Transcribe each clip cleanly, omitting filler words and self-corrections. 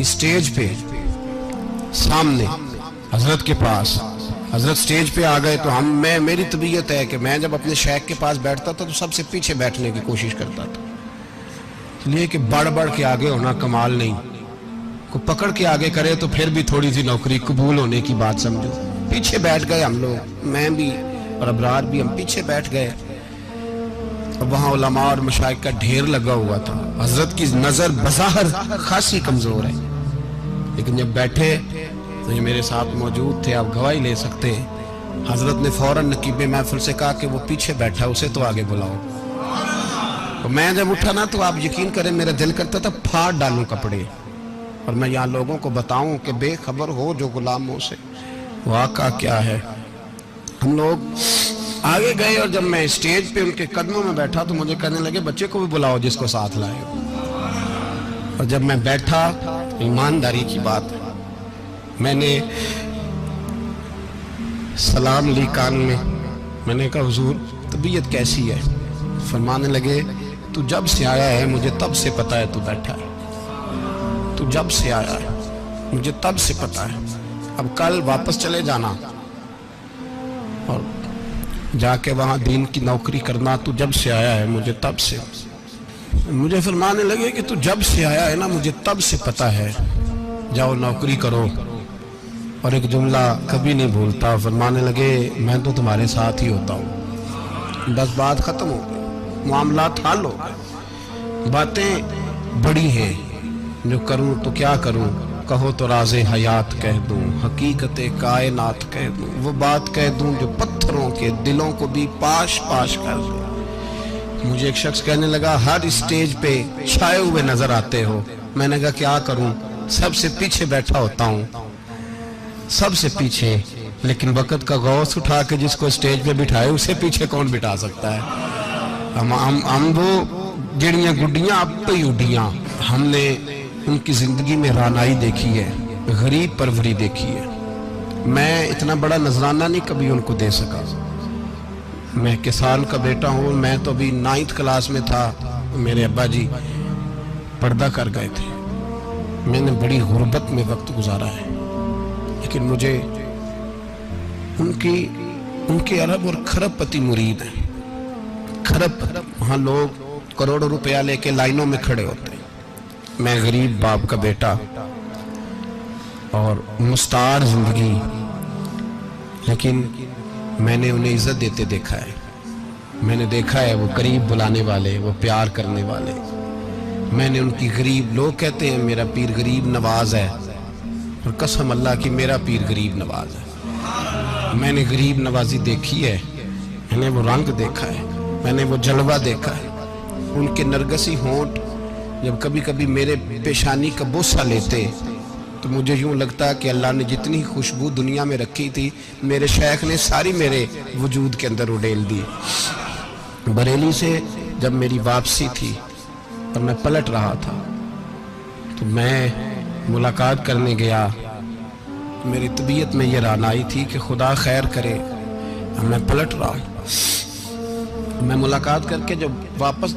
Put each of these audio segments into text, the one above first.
Stage پہ سامنے حضرت کے پاس، حضرت سٹیج پہ آ گئے تو میری طبیعت ہے کہ میں جب اپنے شیخ کے پاس بیٹھتا تھا تو سب سے پیچھے بیٹھنے کی کوشش کرتا تھا، اس لیے کہ بڑھ بڑھ کے آگے ہونا کمال نہیں، کو پکڑ کے آگے کرے تو پھر بھی تھوڑی سی نوکری قبول ہونے کی بات سمجھو۔ پیچھے بیٹھ گئے ہم لوگ، میں بھی اور ابرار بھی، ہم پیچھے بیٹھ گئے۔ اب وہاں علماء اور مشائخ کا ڈھیر لگا ہوا تھا، حضرت کی نظر بظاہر خاصی کمزور ہے، لیکن جب بیٹھے تو یہ میرے ساتھ موجود تھے، آپ گواہی لے سکتے ہیں، حضرت نے فوراً نقیب محفل سے کہا کہ وہ پیچھے بیٹھا اسے تو آگے بلاؤ۔ اور میں جب اٹھا نا تو آپ یقین کریں میرا دل کرتا تھا پھاڑ ڈالوں کپڑے اور میں یہاں لوگوں کو بتاؤں کہ بے خبر ہو جو غلاموں سے واقعہ کیا ہے۔ ہم لوگ آگے گئے اور جب میں اسٹیج پہ ان کے قدموں میں بیٹھا تو مجھے کہنے لگے بچے کو بھی بلاؤ جس کو ساتھ لائے ہو۔ اور جب میں بیٹھا، ایمانداری کی بات ہے، میں نے سلام لی کان میں نے کہا حضور طبیعت کیسی ہے؟ فرمانے لگے تو جب سے آیا ہے مجھے تب سے پتا ہے تو بیٹھا ہے، تو جب سے آیا ہے مجھے تب سے پتا ہے، اب کل واپس چلے جانا اور جا کے وہاں دین کی نوکری کرنا، تو جب سے آیا ہے مجھے تب سے۔ مجھے فرمانے لگے کہ تو جب سے آیا ہے نا مجھے تب سے پتا ہے، جاؤ نوکری کرو۔ اور ایک جملہ کبھی نہیں بھولتا، فرمانے لگے میں تو تمہارے ساتھ ہی ہوتا ہوں۔ بس بات ختم ہو گئی، معاملات حل ہو گئے۔ باتیں بڑی ہیں، جو کروں تو کیا کروں، کہو تو راز حیات کہہ دوں، حقیقت کائنات کہہ دوں، وہ بات کہہ دوں جو پتھروں کے دلوں کو بھی پاش پاش کر دے۔ مجھے ایک شخص کہنے لگا ہر اسٹیج پہ چھائے ہوئے نظر آتے ہو۔ میں نے کہا کیا کروں، سب سے پیچھے بیٹھا ہوتا ہوں، سب سے پیچھے، لیکن وقت کا غوث اٹھا کے جس کو اسٹیج پہ بٹھائے اسے پیچھے کون بٹھا سکتا ہے؟ ہم وہ جڑیاں گڈیاں اب تو ہی اڈیاں، ہم نے ان کی زندگی میں رانائی دیکھی ہے، غریب پروری دیکھی ہے۔ میں اتنا بڑا نذرانہ نہیں کبھی ان کو دے سکا، میں کسان کا بیٹا ہوں، میں تو ابھی 9th کلاس میں تھا، میرے ابا جی پردہ کر گئے تھے، میں نے بڑی غربت میں وقت گزارا ہے، لیکن مجھے ان کے عرب اور کھرب پتی مرید ہیں۔ کھرب وہاں لوگ کروڑوں روپیہ لے کے لائنوں میں کھڑے ہوتے ہیں، میں غریب باپ کا بیٹا اور مستعار زندگی، لیکن میں نے انہیں عزت دیتے دیکھا ہے، میں نے دیکھا ہے وہ قریب بلانے والے، وہ پیار کرنے والے۔ میں نے ان کی غریب، لوگ کہتے ہیں میرا پیر غریب نواز ہے، اور قسم اللہ کی میرا پیر غریب نواز ہے۔ میں نے غریب نوازی دیکھی ہے، میں نے وہ رنگ دیکھا ہے، میں نے وہ جلوہ دیکھا ہے۔ ان کے نرگسی ہونٹ جب کبھی کبھی میرے پیشانی کا بوسہ لیتے تو مجھے یوں لگتا کہ اللہ نے جتنی خوشبو دنیا میں رکھی تھی میرے شیخ نے ساری میرے وجود کے اندر اڈیل دی۔ بریلی سے جب میری واپسی تھی اور میں پلٹ رہا تھا تو میں ملاقات کرنے گیا، میری طبیعت میں یہ رانائی تھی کہ خدا خیر کرے، میں پلٹ رہا ہوں۔ میں ملاقات کر کے جب واپس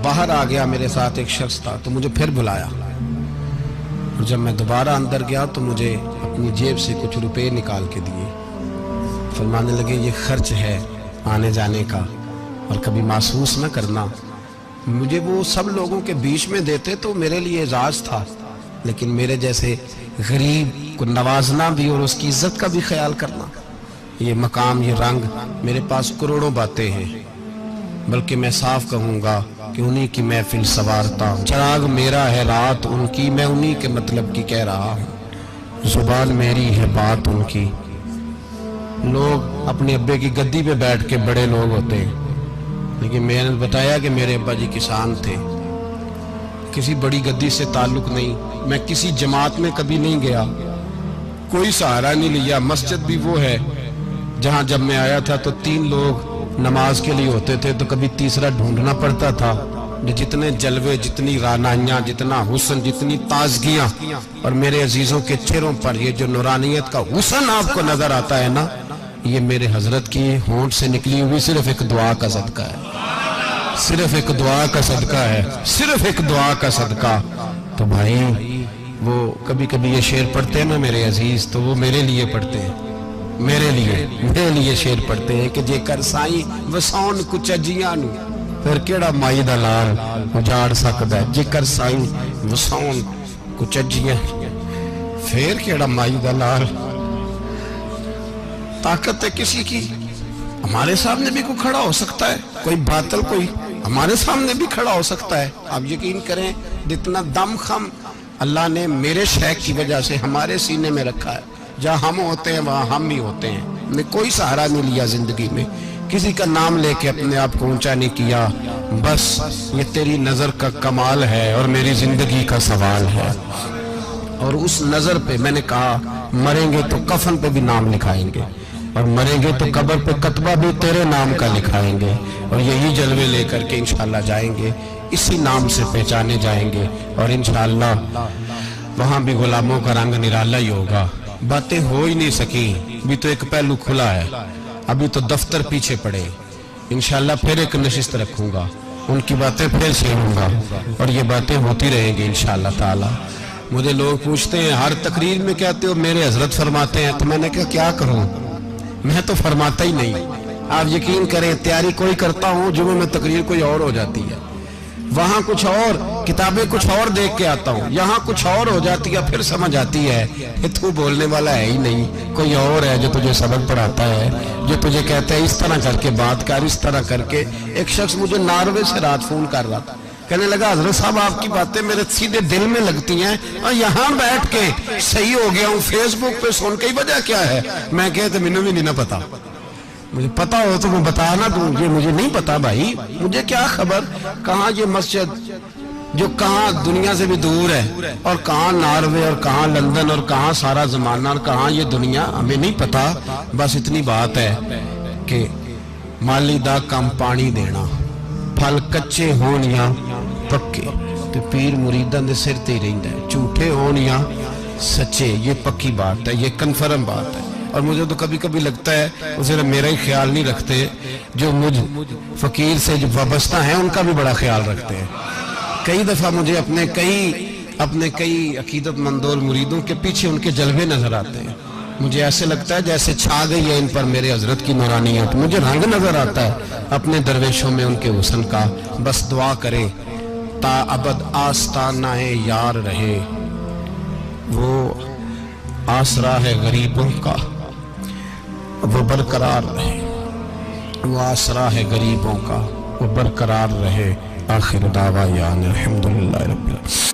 باہر آ گیا، میرے ساتھ ایک شخص تھا تو مجھے پھر بلایا، اور جب میں دوبارہ اندر گیا تو مجھے اپنی جیب سے کچھ روپے نکال کے دیے، فرمانے لگے یہ خرچ ہے آنے جانے کا اور کبھی محسوس نہ کرنا۔ مجھے وہ سب لوگوں کے بیچ میں دیتے تو میرے لیے اعزاز تھا، لیکن میرے جیسے غریب کو نوازنا بھی اور اس کی عزت کا بھی خیال کرنا، یہ مقام، یہ رنگ، میرے پاس کروڑوں باتیں ہیں، بلکہ میں صاف کہوں گا کہ انہی کی محفل سوارتا ہوں، چراغ میرا ہے رات ان کی، میں انہی کے مطلب کی کہہ رہا ہوں، زبان میری ہے بات ان کی۔ لوگ اپنے ابے کی گدی پہ بیٹھ کے بڑے لوگ ہوتے ہیں، لیکن میں نے بتایا کہ میرے ابا جی کسان تھے، کسی بڑی گدی سے تعلق نہیں، میں کسی جماعت میں کبھی نہیں گیا، کوئی سہارا نہیں لیا۔ مسجد بھی وہ ہے جہاں جب میں آیا تھا تو 3 لوگ نماز کے لیے ہوتے تھے تو کبھی تیسرا ڈھونڈنا پڑتا تھا۔ جتنے جلوے، جتنی رانائیاں، جتنا حسن، جتنی تازگیاں، اور میرے عزیزوں کے چہروں پر یہ جو نورانیت کا حسن آپ کو نظر آتا ہے نا، یہ میرے حضرت کی ہونٹ سے نکلی ہوئی صرف ایک دعا کا صدقہ ہے، صرف ایک دعا کا صدقہ ہے، صرف ایک دعا کا صدقہ۔ تو بھائی وہ کبھی کبھی یہ شعر پڑھتے ہیں نا میرے عزیز، تو وہ میرے لیے پڑھتے ہیں، میرے لیے شعر پڑھتے ہیں کہ جے کر سائیں وساؤن کچھ اجیاں نو پھر کیڑا مائی دا لال اجاڑ سکدا ہے، جے کر سائیں وساؤن کچھ اجیاں پھر کیڑا مائی دا لال۔ طاقت ہے کسی کی، ہمارے سامنے بھی کوئی کھڑا ہو سکتا ہے، کوئی باطل کوئی ہمارے سامنے بھی کھڑا ہو سکتا ہے۔ آپ یقین کریں جتنا دم خم اللہ نے میرے شیخ کی وجہ سے ہمارے سینے میں رکھا ہے، جہاں ہم ہوتے ہیں وہاں ہم ہی ہوتے ہیں۔ میں کوئی سہارا نہیں لیا زندگی میں، کسی کا نام لے کے اپنے آپ کو اونچا نہیں کیا، بس یہ تیری نظر کا کمال ہے اور میری زندگی کا سوال ہے۔ اور اس نظر پہ میں نے کہا مریں گے تو کفن پہ بھی نام لکھائیں گے، اور مریں گے تو قبر پہ کتبہ بھی تیرے نام کا لکھائیں گے، اور یہی جلوے لے کر کے انشاءاللہ جائیں گے، اسی نام سے پہچانے جائیں گے، اور انشاءاللہ وہاں بھی غلاموں کا رنگ نرالا ہی ہوگا۔ باتیں ہو ہی نہیں سکی، بھی تو ایک پہلو کھلا ہے، ابھی تو دفتر پیچھے پڑے، انشاءاللہ پھر ایک نشست رکھوں گا، ان کی باتیں پھر چھیڑوں گا، اور یہ باتیں ہوتی رہیں گی انشاءاللہ تعالی۔ مجھے لوگ پوچھتے ہیں ہر تقریر میں کہتے ہو میرے حضرت فرماتے ہیں، تو میں نے کہا کیا کروں، میں تو فرماتا ہی نہیں۔ آپ یقین کریں تیاری کوئی کرتا ہوں، جمعے میں تقریر کوئی اور ہو جاتی ہے، وہاں کچھ اور کتابیں کچھ اور دیکھ کے آتا ہوں، یہاں کچھ اور ہو جاتی ہے، پھر سمجھ آتی ہے کہ تو بولنے والا ہے ہی نہیں، کوئی اور ہے جو تجھے سبق پڑھاتا ہے، جو تجھے کہتا ہے اس طرح کر کے بات کر، اس طرح کر کے۔ ایک شخص مجھے ناروے سے رات فون کر رہا تھا، کہنے لگا حضرت صاحب آپ کی باتیں میرے سیدھے دل میں لگتی ہیں، اور یہاں بیٹھ کے صحیح ہو گیا ہوں، فیس بک پہ سن کے وجہ کیا ہے؟ میں کہتے مجھے بھی نہیں پتا، مجھے پتا ہو تو میں بتانا دوں، یہ مجھے نہیں پتا بھائی، مجھے کیا خبر کہاں یہ مسجد جو کہاں دنیا سے بھی دور ہے، اور کہاں ناروے اور کہاں لندن اور کہاں سارا زمانہ اور کہاں یہ دنیا، ہمیں نہیں پتا۔ بس اتنی بات ہے کہ مالی دا کم پانی دینا، پھل کچے ہون یا پکے، تو پیر مریداں دے سر تے ہی رہندا ہے، جھوٹے ہون یا سچے، یہ پکی بات ہے، یہ کنفرم بات ہے۔ اور مجھے تو کبھی کبھی لگتا ہے وہ صرف میرا ہی خیال نہیں رکھتے، جو مجھ فقیر سے جو وابستہ ہیں ان کا بھی بڑا خیال رکھتے ہیں۔ کئی دفعہ مجھے اپنے کئی عقیدت مندول مریدوں کے پیچھے ان کے جلوے نظر آتے ہیں، مجھے ایسے لگتا ہے جیسے چھا گئی ہے ان پر میرے حضرت کی نورانیت، مجھے رنگ نظر آتا ہے اپنے درویشوں میں ان کے حسن کا۔ بس دعا کریں تا ابد آستانہ یار رہے، وہ آسرا ہے غریبوں کا، وہ برقرار رہے، وہ آسرا ہے غریبوں کا، وہ برقرار رہے۔ آخر دعویٰ الحمدللہ رب العالمین۔